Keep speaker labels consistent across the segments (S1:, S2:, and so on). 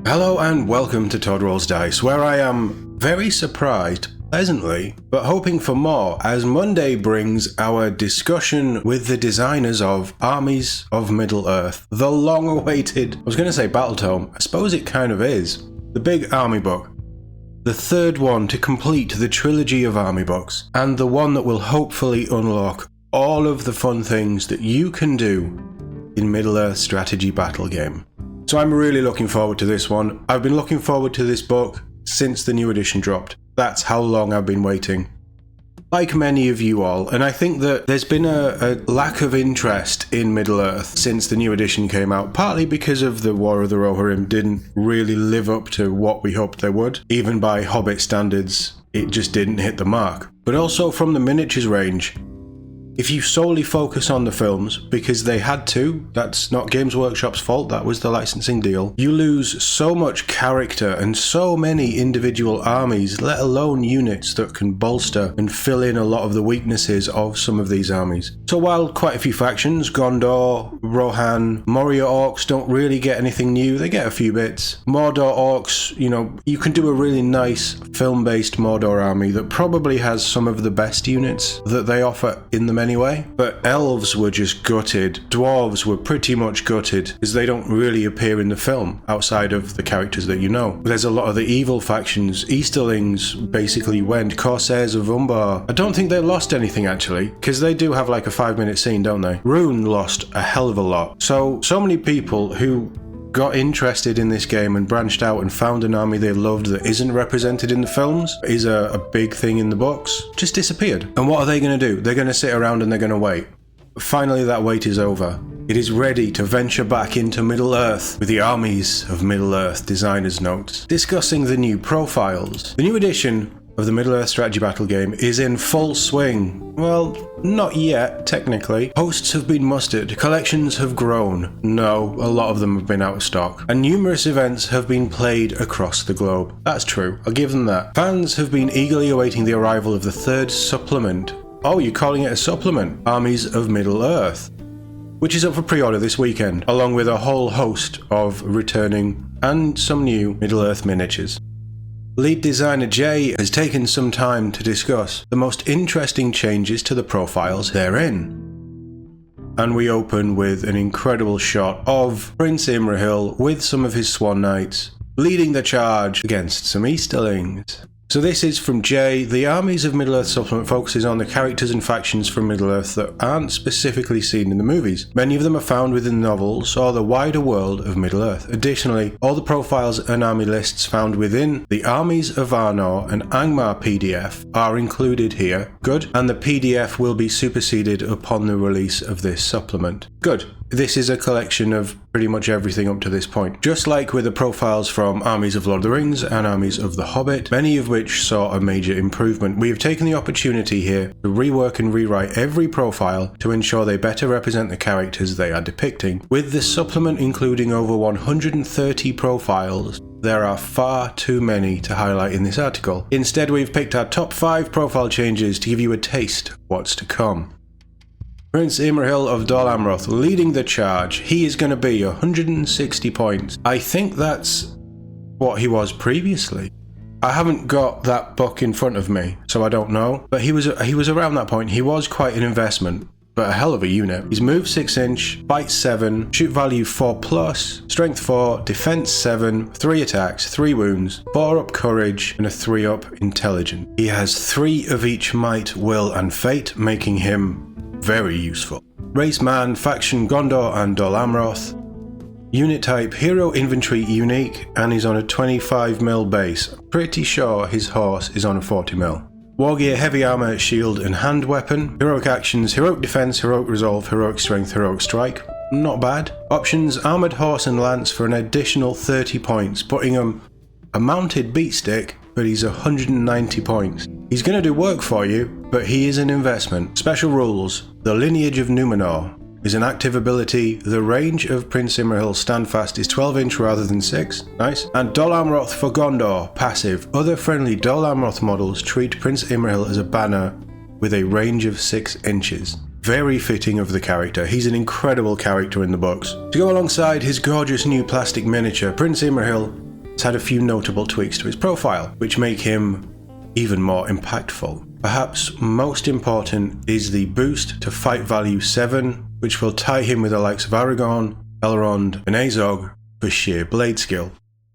S1: Hello and welcome to Todd Rolls Dice, where I am very surprised, pleasantly, but hoping for more, as Monday brings our discussion with the designers of Armies of Middle-earth, the long-awaited, I was going to say battle tome, I suppose it kind of is, the big army book. The third one to complete the trilogy of army books, and the one that will hopefully unlock all of the fun things that you can do in Middle-earth strategy battle game. So I'm really looking forward to this one. I've been looking forward to this book since the new edition dropped. That's how long I've been waiting. Like many of you all, and I think that there's been a lack of interest in Middle-earth since the new edition came out, partly because of the War of the Rohirrim didn't really live up to what we hoped they would. Even by Hobbit standards, it just didn't hit the mark. But also from the miniatures range. If you solely focus on the films, because they had to, that's not Games Workshop's fault, that was the licensing deal, you lose so much character and so many individual armies, let alone units that can bolster and fill in a lot of the weaknesses of some of these armies. So while quite a few factions, Gondor, Rohan, Moria Orcs don't really get anything new, they get a few bits. Mordor Orcs, you can do a really nice film-based Mordor army that probably has some of the best units that they offer in the anyway, but elves were just gutted. Dwarves were pretty much gutted because they don't really appear in the film outside of the characters that you know. There's a lot of the evil factions. Easterlings basically went. Corsairs of Umbar. I don't think they lost anything actually, because they do have like a 5-minute scene, don't they? Rune lost a hell of a lot. So many people who got interested in this game and branched out and found an army they loved that isn't represented in the films, is a big thing in the books, just disappeared. And what are they going to do? They're going to sit around and they're going to wait. Finally, that wait is over. It is ready to venture back into Middle-earth with the Armies of Middle-earth designers' notes, discussing the new profiles. The new edition of the Middle-earth strategy battle game is in full swing. Well, not yet, technically. Hosts have been mustered, collections have grown. No, a lot of them have been out of stock. And numerous events have been played across the globe. That's true, I'll give them that. Fans have been eagerly awaiting the arrival of the third supplement. Oh, you're calling it a supplement? Armies of Middle-earth, which is up for pre-order this weekend, along with a whole host of returning and some new Middle-earth miniatures. Lead designer Jay has taken some time to discuss the most interesting changes to the profiles therein. And we open with an incredible shot of Prince Imrahil with some of his Swan Knights leading the charge against some Easterlings. So this is from Jay. The Armies of Middle-earth supplement focuses on the characters and factions from Middle-earth that aren't specifically seen in the movies. Many of them are found within novels or the wider world of Middle-earth. Additionally, all the profiles and army lists found within the Armies of Arnor and Angmar PDF are included here. Good. And the PDF will be superseded upon the release of this supplement. Good. This is a collection of pretty much everything up to this point. Just like with the profiles from Armies of Lord of the Rings and Armies of the Hobbit, many of which saw a major improvement, we have taken the opportunity here to rework and rewrite every profile to ensure they better represent the characters they are depicting. With this supplement including over 130 profiles, there are far too many to highlight in this article. Instead, we've picked our top 5 profile changes to give you a taste of what's to come. Prince Imrahil of Dol Amroth leading the charge. He is going to be 160 points. I think that's what he was previously. I haven't got that book in front of me, so I don't know. But he was around that point. He was quite an investment, but a hell of a unit. He's move 6-inch, fight 7, shoot value 4+, strength 4, defense 7, 3 attacks, 3 wounds, 4 up courage, and a 3 up intelligence. He has 3 of each might, will, and fate, making him very useful. Race man, faction Gondor and Dol Amroth. Unit type hero infantry unique, and he's on a 25mm base. I'm pretty sure his horse is on a 40mm. Wargear, heavy armor, shield and hand weapon. Heroic actions, heroic defense, heroic resolve, heroic strength, heroic strike. Not bad. Options, armored horse and lance for an additional 30 points, putting him a mounted beat stick, but he's 190 points. He's going to do work for you, but he is an investment. Special rules. The lineage of Numenor is an active ability. The range of Prince Imrahil's standfast is 12-inch rather than 6. Nice. And Dol Amroth for Gondor, passive. Other friendly Dol Amroth models treat Prince Imrahil as a banner with a range of 6 inches. Very fitting of the character. He's an incredible character in the books. To go alongside his gorgeous new plastic miniature, Prince Imrahil has had a few notable tweaks to his profile, which make him even more impactful. Perhaps most important is the boost to fight value 7, which will tie him with the likes of Aragorn, Elrond, and Azog for sheer blade skill.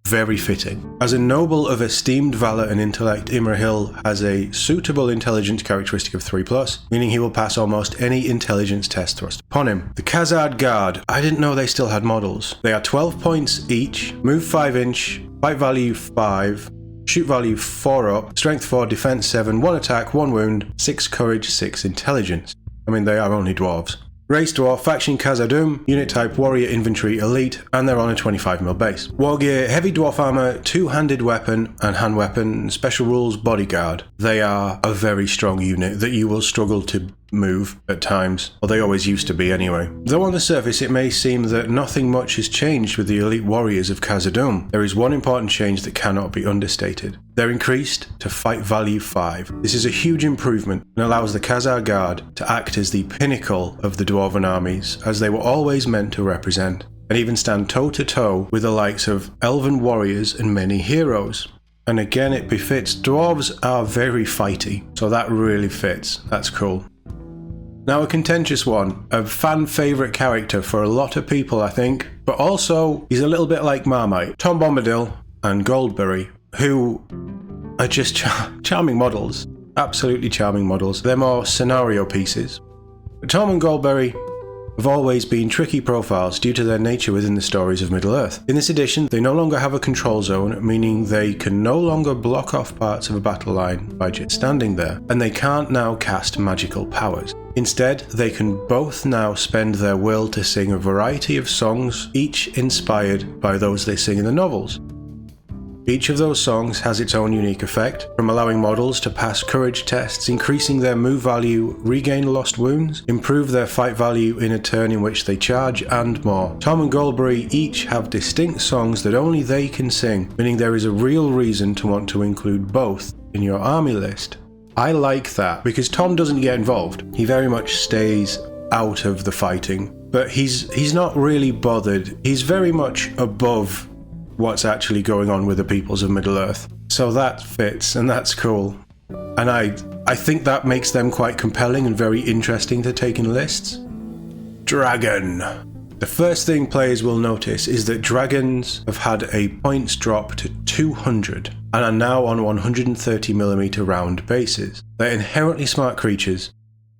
S1: Very fitting. As a noble of esteemed valor and intellect, Imrahil has a suitable intelligence characteristic of 3+, meaning he will pass almost any intelligence test thrust upon him. The Khazad Guard, I didn't know they still had models. They are 12 points each, move 5 inch, fight value 5, shoot value 4 up, strength 4, defense 7, 1 attack, 1 wound, 6 courage, 6 intelligence. I mean, they are only dwarves. Race Dwarf, Faction Khazad-dûm, Unit Type Warrior Infantry Elite, and they're on a 25mm base. Wargear, Heavy Dwarf Armor, Two-Handed Weapon and Hand Weapon, Special Rules Bodyguard. They are a very strong unit that you will struggle to move at times, or they always used to be anyway. Though on the surface it may seem that nothing much has changed with the elite warriors of Khazad-dûm, there is one important change that cannot be understated. They're increased to fight value 5. This is a huge improvement and allows the Khazad Guard to act as the pinnacle of the dwarven armies, as they were always meant to represent, and even stand toe-to-toe with the likes of elven warriors and many heroes. And again, it befits. Dwarves are very fighty, so that really fits. That's cool. Now a contentious one, a fan favourite character for a lot of people I think, but also he's a little bit like Marmite. Tom Bombadil and Goldberry, who are just charming models, absolutely charming models. They're more scenario pieces. But Tom and Goldberry have always been tricky profiles due to their nature within the stories of Middle-earth. In this edition, they no longer have a control zone, meaning they can no longer block off parts of a battle line by just standing there, and they can't now cast magical powers. Instead, they can both now spend their will to sing a variety of songs, each inspired by those they sing in the novels. Each of those songs has its own unique effect, from allowing models to pass courage tests, increasing their move value, regain lost wounds, improve their fight value in a turn in which they charge, and more. Tom and Goldberry each have distinct songs that only they can sing, meaning there is a real reason to want to include both in your army list. I like that, because Tom doesn't get involved. He very much stays out of the fighting, but he's not really bothered. He's very much above what's actually going on with the peoples of Middle-earth. So that fits, and that's cool. And I think that makes them quite compelling and very interesting to take in lists. Dragon. The first thing players will notice is that dragons have had a points drop to 200 and are now on 130mm round bases. They're inherently smart creatures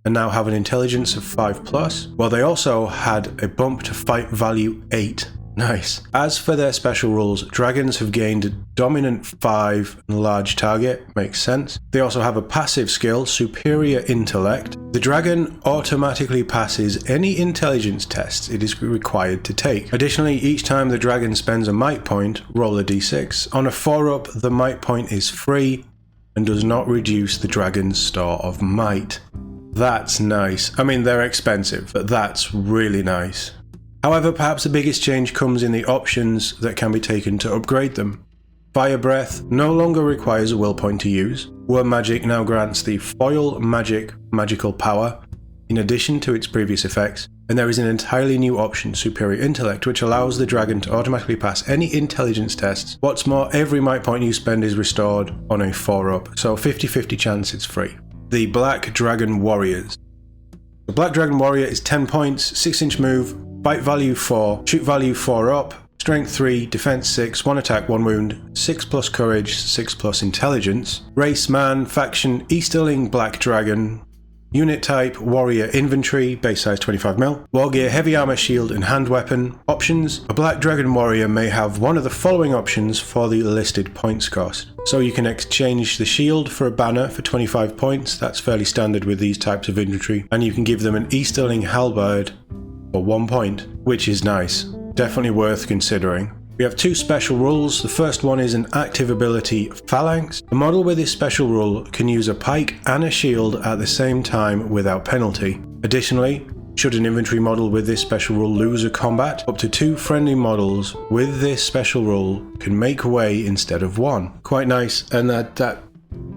S1: and now have an intelligence of 5+, while they also had a bump to fight value 8. Nice. As for their special rules, dragons have gained dominant 5 and large target, makes sense. They also have a passive skill, superior intellect. The dragon automatically passes any intelligence tests it is required to take. Additionally, each time the dragon spends a might point, roll a d6. On a 4-up, the might point is free and does not reduce the dragon's store of might. That's nice. I mean, they're expensive, but that's really nice. However, perhaps the biggest change comes in the options that can be taken to upgrade them. Fire Breath no longer requires a will point to use. Worm Magic now grants the foil magical power in addition to its previous effects, and there is an entirely new option, Superior Intellect, which allows the dragon to automatically pass any intelligence tests. What's more, every might point you spend is restored on a 4-up, so 50-50 chance it's free. The Black Dragon Warriors. The Black Dragon Warrior is 10 points, 6-inch move, fight value 4, shoot value 4 up, strength 3, defense 6, 1 attack, 1 wound, 6+ courage, 6+ intelligence. Race Man, faction Easterling Black Dragon. Unit type Warrior Infantry, base size 25mm. Wargear, Heavy Armor, Shield and Hand Weapon. Options: a Black Dragon Warrior may have one of the following options for the listed points cost. So you can exchange the shield for a banner for 25 points, that's fairly standard with these types of infantry, and you can give them an Easterling Halberd for 1 point, which is nice. Definitely worth considering. We have 2 special rules. The first one is an active ability, Phalanx. A model with this special rule can use a pike and a shield at the same time without penalty. Additionally, should an infantry model with this special rule lose a combat, up to 2 friendly models with this special rule can make way instead of 1. Quite nice, and that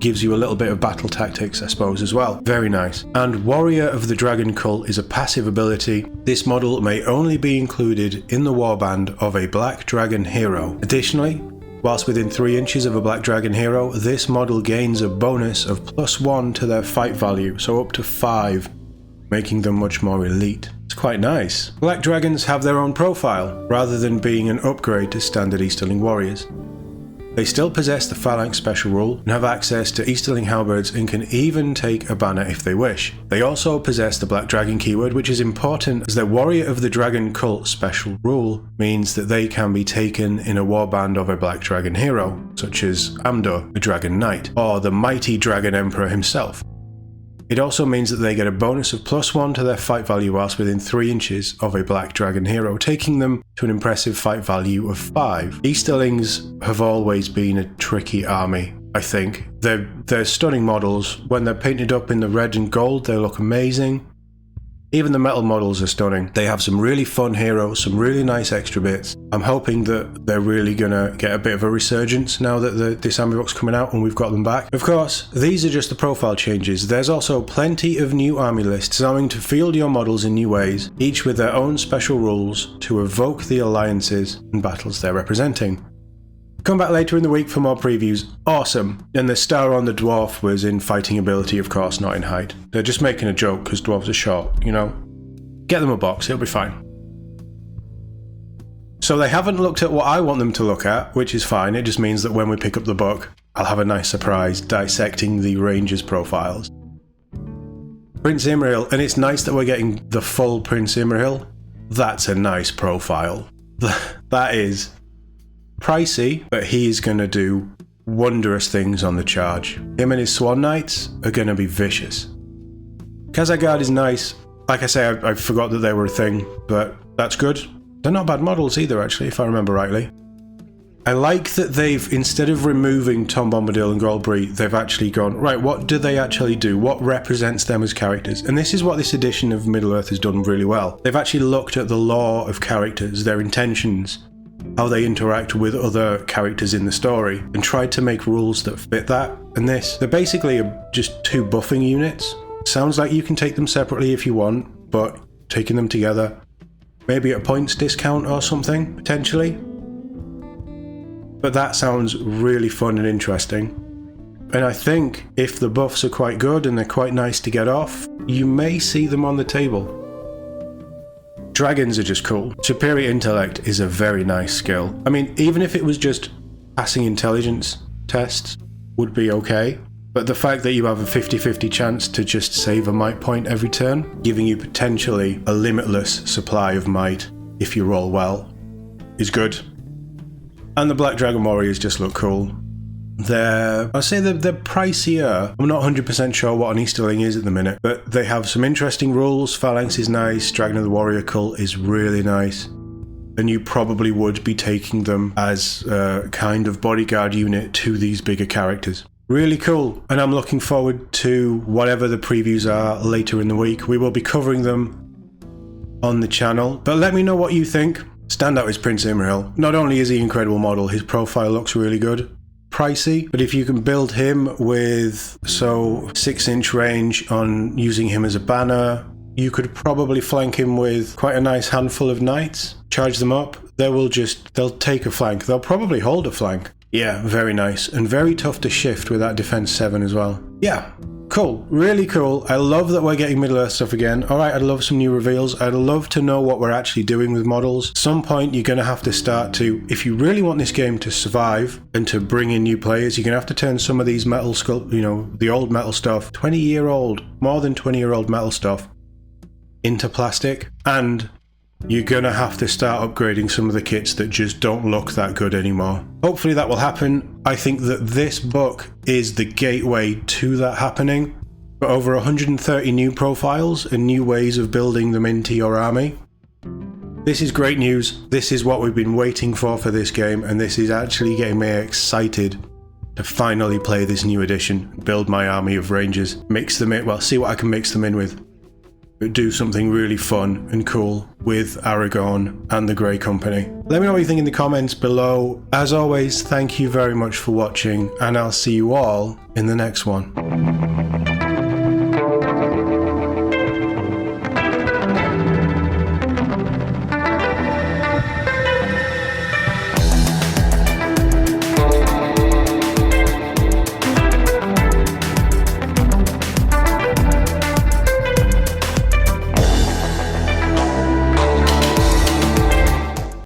S1: gives you a little bit of battle tactics, I suppose, as well. Very nice. And Warrior of the Dragon Cult is a passive ability. This model may only be included in the warband of a Black Dragon hero. Additionally, whilst within 3 inches of a Black Dragon hero, this model gains a bonus of +1 to their fight value, so up to 5, making them much more elite. It's quite nice. Black Dragons have their own profile, rather than being an upgrade to standard Easterling warriors. They still possess the Phalanx special rule and have access to Easterling halberds and can even take a banner if they wish. They also possess the Black Dragon keyword, which is important as their Warrior of the Dragon cult special rule means that they can be taken in a warband of a Black Dragon hero, such as Amdo, the Dragon Knight, or the mighty Dragon Emperor himself. It also means that they get a bonus of +1 to their fight value whilst within 3 inches of a Black Dragon hero, taking them to an impressive fight value of 5. Easterlings have always been a tricky army, I think. They're stunning models. When they're painted up in the red and gold, they look amazing. Even the metal models are stunning. They have some really fun heroes, some really nice extra bits. I'm hoping that they're really gonna get a bit of a resurgence now that this army book's coming out and we've got them back. Of course, these are just the profile changes. There's also plenty of new army lists allowing to field your models in new ways, each with their own special rules to evoke the alliances and battles they're representing. Come back later in the week for more previews. Awesome. And the star on the dwarf was in fighting ability, of course, not in height. They're just making a joke because dwarves are short, you know. Get them a box, it'll be fine. So they haven't looked at what I want them to look at, which is fine. It just means that when we pick up the book, I'll have a nice surprise dissecting the Rangers profiles. Prince Imrahil, and it's nice that we're getting the full Prince Imrahil. That's a nice profile. That is pricey, but he's going to do wondrous things on the charge. Him and his Swan Knights are going to be vicious. Khazar is nice. Like I say, I forgot that they were a thing, but that's good. They're not bad models either, actually, if I remember rightly. I like that they've, instead of removing Tom Bombadil and Goldbury, they've actually gone, right, what do they actually do? What represents them as characters? And this is what this edition of Middle-earth has done really well. They've actually looked at the lore of characters, their intentions, how they interact with other characters in the story, and tried to make rules that fit that. And they're basically just 2 buffing units. Sounds like you can take them separately if you want, but taking them together, maybe at a points discount or something, potentially. But that sounds really fun and interesting. And I think if the buffs are quite good and they're quite nice to get off, you may see them on the table. Dragons are just cool. Superior intellect is a very nice skill. I mean, even if it was just passing intelligence tests would be okay. But the fact that you have a 50-50 chance to just save a might point every turn, giving you potentially a limitless supply of might if you roll well, is good. And the Black Dragon Warriors just look cool. They're pricier. I'm not 100% sure what an Easterling is at the minute, but they have some interesting rules. Phalanx is nice, Dragon of the Warrior Cult is really nice, and you probably would be taking them as a kind of bodyguard unit to these bigger characters. Really cool, and I'm looking forward to whatever the previews are later in the week. We will be covering them on the channel, but let me know what you think. Standout is Prince Imrahil. Not only is he an incredible model, his profile looks really good. Pricey, but if you can build him with 6-inch range on using him as a banner, you could probably flank him with quite a nice handful of knights, charge them up, they'll take a flank, they'll probably hold a flank. Yeah, very nice, and very tough to shift with that defense 7 as well. Yeah, cool, really cool. I love that we're getting Middle-earth stuff again. Alright, I'd love some new reveals. I'd love to know what we're actually doing with models. At some point, you're going to have to start to, if you really want this game to survive and to bring in new players, you're going to have to turn some of these metal the old metal stuff, 20-year-old, more than 20-year-old metal stuff, into plastic. And you're going to have to start upgrading some of the kits that just don't look that good anymore. Hopefully that will happen. I think that this book is the gateway to that happening. But over 130 new profiles and new ways of building them into your army. This is great news. This is what we've been waiting for this game, and this is actually getting me excited to finally play this new edition, build my army of Rangers, mix them in, well, see what I can mix them in with. Do something really fun and cool with Aragorn and the Grey Company. Let me know what you think in the comments below. As always, thank you very much for watching, and I'll see you all in the next one.